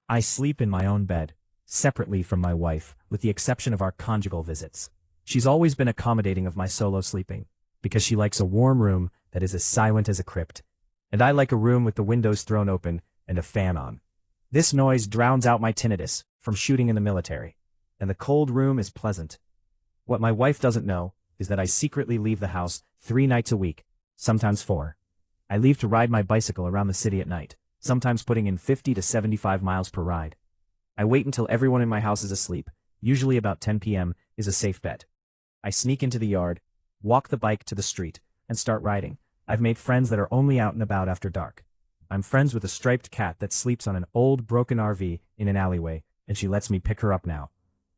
I sleep in my own bed, separately from my wife, with the exception of our conjugal visits. She's always been accommodating of my solo sleeping, because she likes a warm room that is as silent as a crypt. And I like a room with the windows thrown open and a fan on. This noise drowns out my tinnitus from shooting in the military, and the cold room is pleasant. What my wife doesn't know is that I secretly leave the house 3 nights a week, sometimes 4. I leave to ride my bicycle around the city at night, sometimes putting in 50 to 75 miles per ride. I wait until everyone in my house is asleep, usually about 10 p.m. is a safe bet. I sneak into the yard, walk the bike to the street, and start riding. I've made friends that are only out and about after dark. I'm friends with a striped cat that sleeps on an old broken RV in an alleyway, and she lets me pick her up now.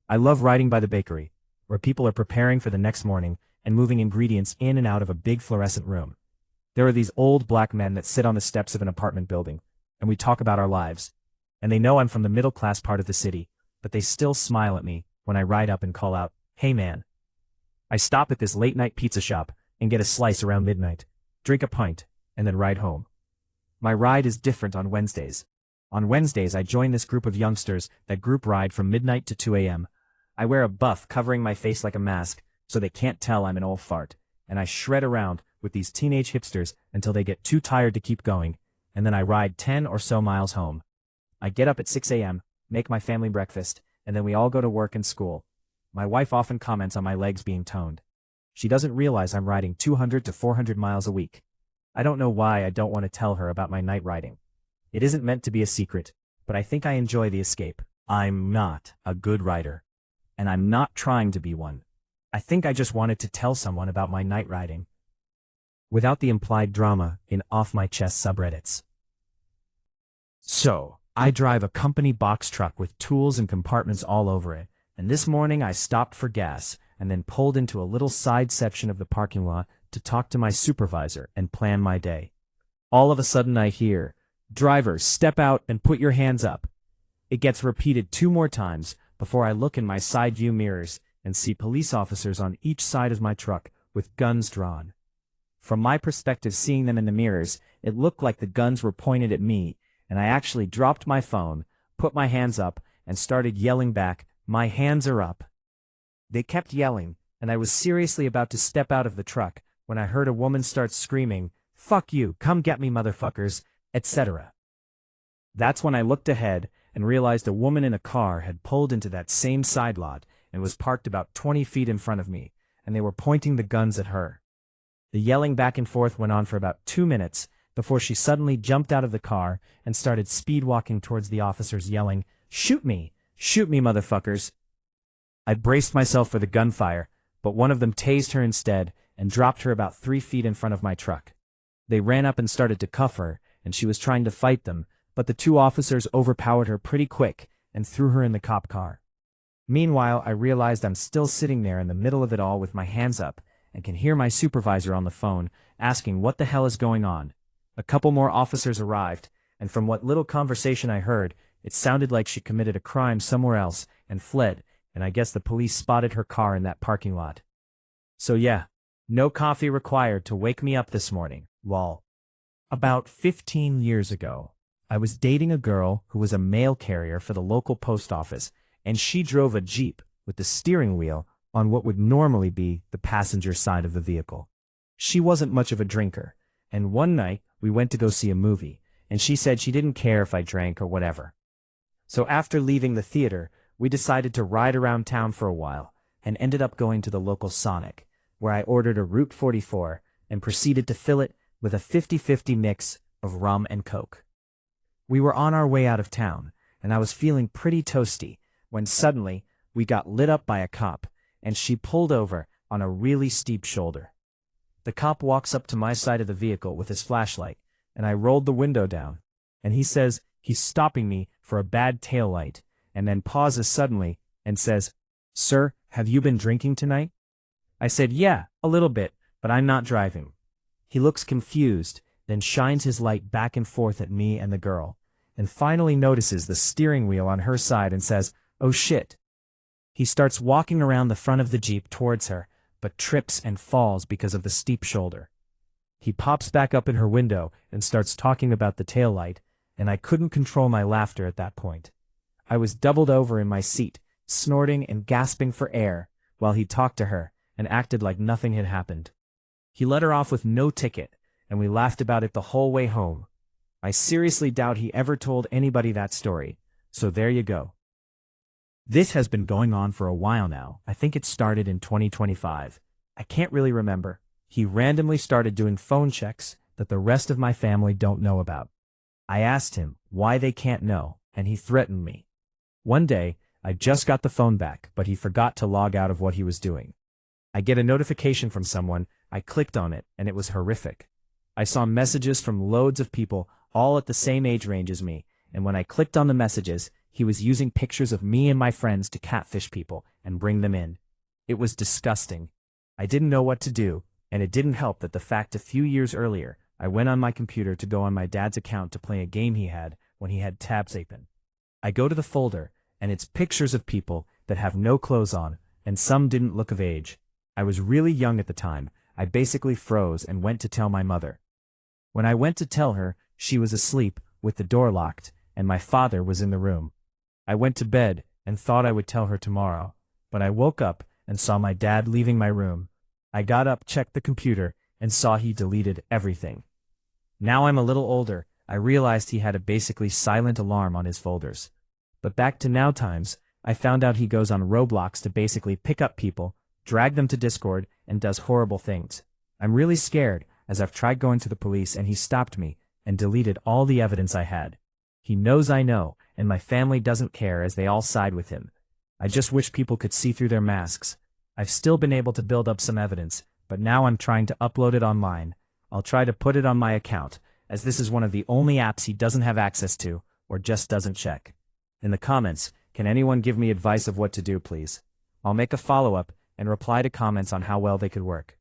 I love riding by the bakery, where people are preparing for the next morning and moving ingredients in and out of a big fluorescent room. There are these old black men that sit on the steps of an apartment building, and we talk about our lives. And they know I'm from the middle-class part of the city, but they still smile at me when I ride up and call out, "Hey man." I stop at this late-night pizza shop and get a slice around midnight, drink a pint, and then ride home. My ride is different on Wednesdays. On Wednesdays I join this group of youngsters that group ride from midnight to 2 a.m. I wear a buff covering my face like a mask, so they can't tell I'm an old fart, and I shred around with these teenage hipsters until they get too tired to keep going, and then I ride 10 or so miles home. I get up at 6 a.m., make my family breakfast, and then we all go to work and school. My wife often comments on my legs being toned. She doesn't realize I'm riding 200 to 400 miles a week. I don't know why I don't want to tell her about my night riding. It isn't meant to be a secret, but I think I enjoy the escape. I'm not a good rider, and I'm not trying to be one. I think I just wanted to tell someone about my night riding, without the implied drama in off-my-chest subreddits. So, I drive a company box truck with tools and compartments all over it, and this morning I stopped for gas and then pulled into a little side section of the parking lot to talk to my supervisor and plan my day. All of a sudden I hear, "Drivers, step out and put your hands up." It gets repeated 2 more times before I look in my side view mirrors and see police officers on each side of my truck with guns drawn. From my perspective, seeing them in the mirrors, it looked like the guns were pointed at me, and I actually dropped my phone, put my hands up, and started yelling back, "My hands are up." They kept yelling, and I was seriously about to step out of the truck when I heard a woman start screaming, "Fuck you, come get me motherfuckers," etc. That's when I looked ahead and realized a woman in a car had pulled into that same side lot and was parked about 20 feet in front of me, and they were pointing the guns at her. The yelling back and forth went on for about 2 minutes before she suddenly jumped out of the car and started speed walking towards the officers yelling, "Shoot me! Shoot me, motherfuckers!" I braced myself for the gunfire, but one of them tased her instead and dropped her about 3 feet in front of my truck. They ran up and started to cuff her, and she was trying to fight them, but the 2 officers overpowered her pretty quick and threw her in the cop car. Meanwhile, I realized I'm still sitting there in the middle of it all with my hands up and can hear my supervisor on the phone asking what the hell is going on. A couple more officers arrived, and from what little conversation I heard, it sounded like she committed a crime somewhere else and fled, and I guess the police spotted her car in that parking lot. So yeah, no coffee required to wake me up this morning, lol. About 15 years ago, I was dating a girl who was a mail carrier for the local post office, and she drove a Jeep with the steering wheel on what would normally be the passenger side of the vehicle. She wasn't much of a drinker, and one night we went to go see a movie, and she said she didn't care if I drank or whatever. So after leaving the theater, we decided to ride around town for a while, and ended up going to the local Sonic, where I ordered a Route 44 and proceeded to fill it with a 50-50 mix of rum and Coke. We were on our way out of town, and I was feeling pretty toasty, when suddenly we got lit up by a cop, and she pulled over on a really steep shoulder. The cop walks up to my side of the vehicle with his flashlight, and I rolled the window down, and he says he's stopping me for a bad taillight, and then pauses suddenly and says, "Sir, have you been drinking tonight?" I said, "Yeah, a little bit, but I'm not driving." He looks confused, then shines his light back and forth at me and the girl, and finally notices the steering wheel on her side and says, "Oh shit." He starts walking around the front of the Jeep towards her, but trips and falls because of the steep shoulder. He pops back up in her window and starts talking about the taillight, and I couldn't control my laughter at that point. I was doubled over in my seat, snorting and gasping for air, while he talked to her and acted like nothing had happened. He let her off with no ticket, and we laughed about it the whole way home. I seriously doubt he ever told anybody that story, so there you go. This has been going on for a while now. I think it started in 2025. I can't really remember. He randomly started doing phone checks that the rest of my family don't know about. I asked him why they can't know, and he threatened me. One day, I just got the phone back, but he forgot to log out of what he was doing. I get a notification from someone, I clicked on it, and it was horrific. I saw messages from loads of people, all at the same age range as me, and when I clicked on the messages, he was using pictures of me and my friends to catfish people and bring them in. It was disgusting. I didn't know what to do, and it didn't help that the fact a few years earlier, I went on my computer to go on my dad's account to play a game he had when he had tabs open. I go to the folder, and it's pictures of people that have no clothes on, and some didn't look of age. I was really young at the time. I basically froze and went to tell my mother. When I went to tell her, she was asleep, with the door locked, and my father was in the room. I went to bed and thought I would tell her tomorrow, but I woke up and saw my dad leaving my room. I got up, checked the computer, and saw he deleted everything. Now I'm a little older, I realized he had a basically silent alarm on his folders. But back to now times, I found out he goes on Roblox to basically pick up people, drag them to Discord, and does horrible things. I'm really scared, as I've tried going to the police and he stopped me and deleted all the evidence I had. He knows I know, and my family doesn't care as they all side with him. I just wish people could see through their masks. I've still been able to build up some evidence, but now I'm trying to upload it online. I'll try to put it on my account, as this is one of the only apps he doesn't have access to, or just doesn't check. In the comments, can anyone give me advice of what to do, please? I'll make a follow-up and reply to comments on how well they could work.